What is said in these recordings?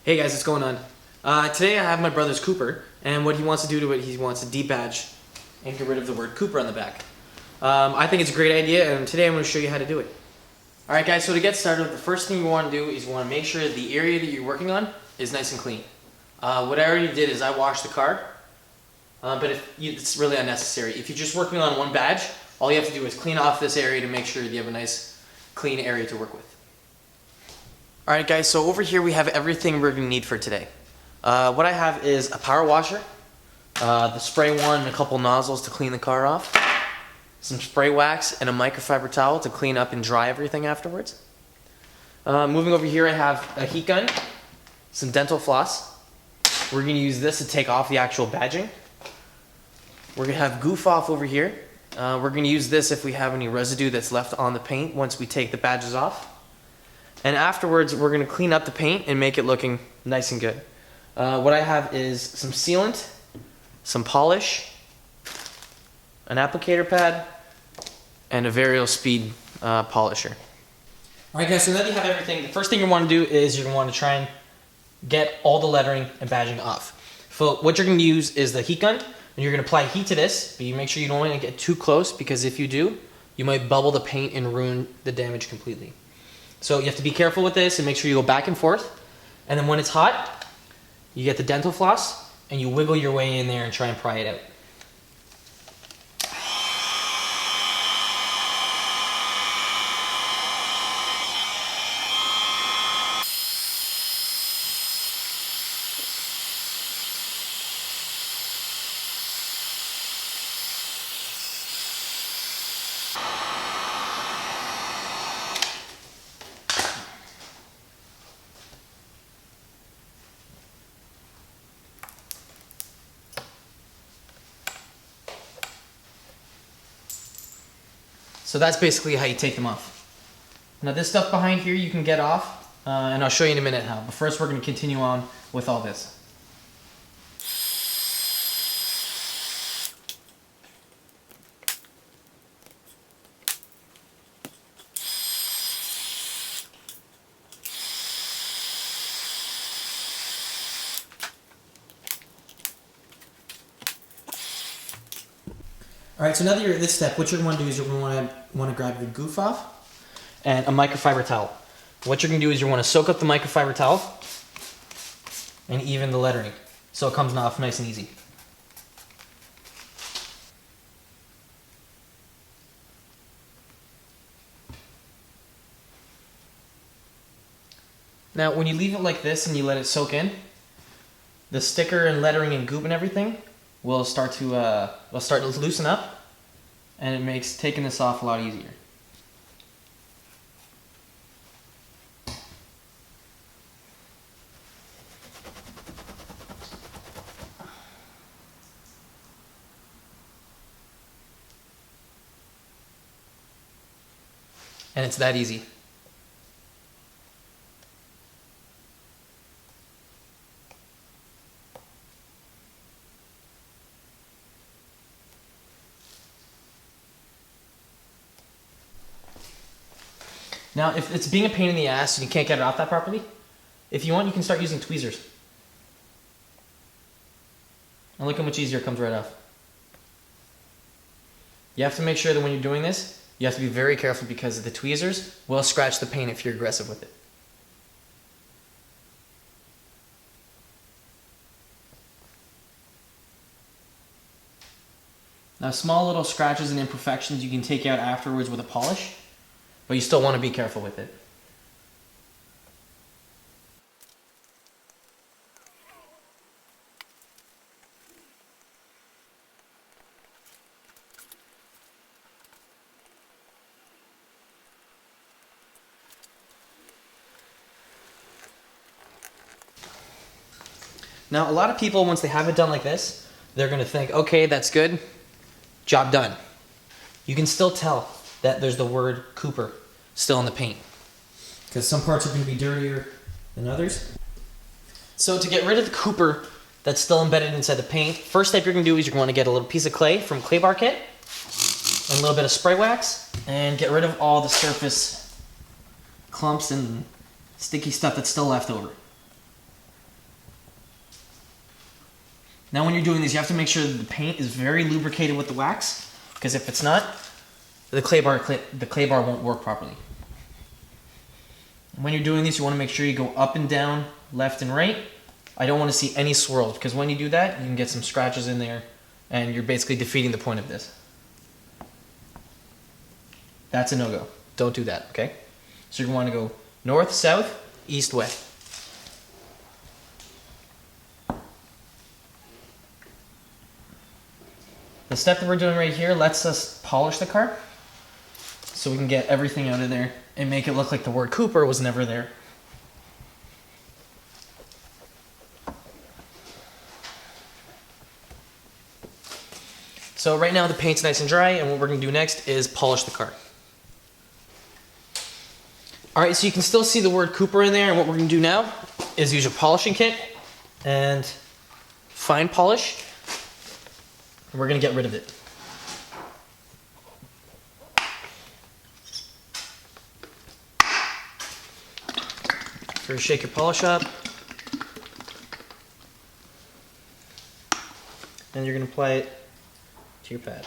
Hey guys, what's going on? Today I have my brother's Cooper, and what he wants to do to it, he wants to debadge and get rid of the word Cooper on the back. I think it's a great idea, and today I'm going to show you how to do it. Alright guys, so to get started, the first thing you want to do is you want to make sure the area that you're working on is nice and clean. What I already did is I washed the car, but it's really unnecessary. If you're just working on one badge, all you have to do is clean off this area to make sure that you have a nice, clean area to work with. Alright guys, so over here we have everything we're going to need for today. What I have is a power washer, the spray one and a couple nozzles to clean the car off, some spray wax and a microfiber towel to clean up and dry everything afterwards. Moving over here I have a heat gun, some dental floss. We're going to use this to take off the actual badging. We're going to have Goof Off over here. We're going to use this if we have any residue that's left on the paint once we take the badges off. And afterwards, we're going to clean up the paint and make it looking nice and good. What I have is some sealant, some polish, an applicator pad, and a variable speed polisher. Alright guys, so now that you have everything, the first thing you want to do is you're going to want to try and get all the lettering and badging off. So what you're going to use is the heat gun, and you're going to apply heat to this, but you make sure you don't want to get too close, because if you do, you might bubble the paint and ruin the damage completely. So you have to be careful with this and make sure you go back and forth. And then when it's hot, you get the dental floss and you wiggle your way in there and try and pry it out. So that's basically how you take them off. Now this stuff behind here you can get off, and I'll show you in a minute how. But first we're going to continue on with all this. Alright, so now that you're at this step, what you're going to want to do is you're going to want to grab your Goof Off and a microfiber towel. What you're going to do is you want to soak up the microfiber towel and even the lettering so it comes off nice and easy. Now when you leave it like this and you let it soak in, the sticker and lettering and goop and everything will start to loosen up, and it makes taking this off a lot easier. And it's that easy. Now, if it's being a pain in the ass and you can't get it off that properly, if you want, you can start using tweezers. And look how much easier it comes right off. You have to make sure that when you're doing this, you have to be very careful, because the tweezers will scratch the paint if you're aggressive with it. Now, small little scratches and imperfections you can take out afterwards with a polish, but you still want to be careful with it. Now, a lot of people, once they have it done like this, they're going to think, okay, that's good, job done. You can still tell that there's the word Cooper still in the paint, because some parts are going to be dirtier than others. So to get rid of the Cooper that's still embedded inside the paint, first step you're going to do is you're going to get a little piece of clay from Clay Bar Kit and a little bit of spray wax, and get rid of all the surface clumps and sticky stuff that's still left over. Now when you're doing this, you have to make sure that the paint is very lubricated with the wax, because if it's not, the clay bar won't work properly. When you're doing this, you want to make sure you go up and down, left and right. I don't want to see any swirls, because when you do that, you can get some scratches in there, and you're basically defeating the point of this. That's a no-go. Don't do that, okay? So you want to go north, south, east, west. The step that we're doing right here lets us polish the car, so we can get everything out of there and make it look like the word Cooper was never there. So right now the paint's nice and dry, and what we're going to do next is polish the car. Alright, so you can still see the word Cooper in there, and what we're going to do now is use a polishing kit and fine polish, and we're going to get rid of it. First, shake your polish up, and you're going to apply it to your pad.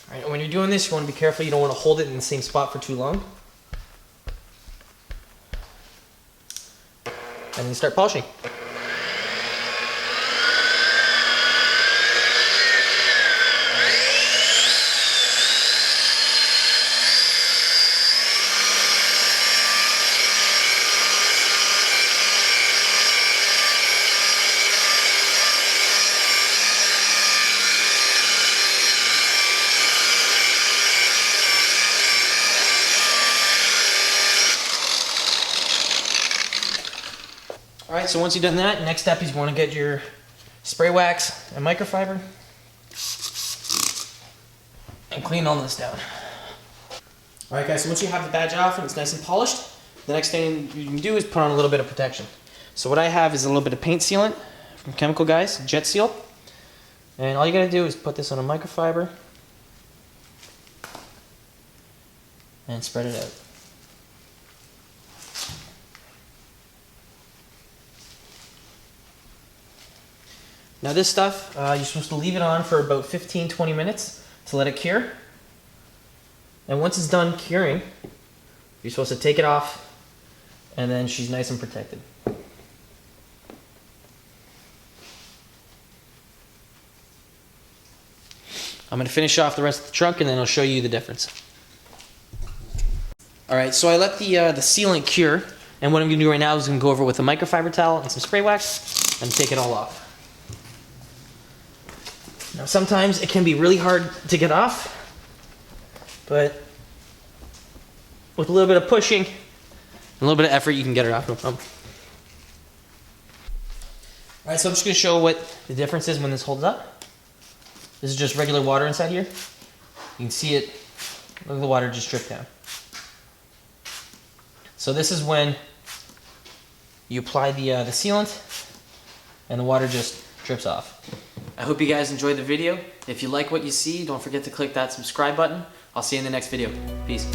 Alright, and when you're doing this, you want to be careful. You don't want to hold it in the same spot for too long. And then start polishing. Alright, so once you've done that, next step is you want to get your spray wax and microfiber and clean all this down. Alright guys, so once you have the badge off and it's nice and polished, the next thing you can do is put on a little bit of protection. So what I have is a little bit of paint sealant from Chemical Guys, Jet Seal. And all you gotta do is put this on a microfiber and spread it out. Now this stuff, you're supposed to leave it on for about 15-20 minutes to let it cure. And once it's done curing, you're supposed to take it off, and then she's nice and protected. I'm going to finish off the rest of the trunk, and then I'll show you the difference. Alright, so I let the sealant cure, and what I'm going to do right now is I'm going to go over with a microfiber towel and some spray wax, and take it all off. Now sometimes it can be really hard to get off, but with a little bit of pushing and a little bit of effort you can get it off, no problem. Alright, so I'm just going to show what the difference is when this holds up. This is just regular water inside here. You can see it, look at the water just drip down. So this is when you apply the sealant and the water just drips off. I hope you guys enjoyed the video. If you like what you see, don't forget to click that subscribe button. I'll see you in the next video. Peace.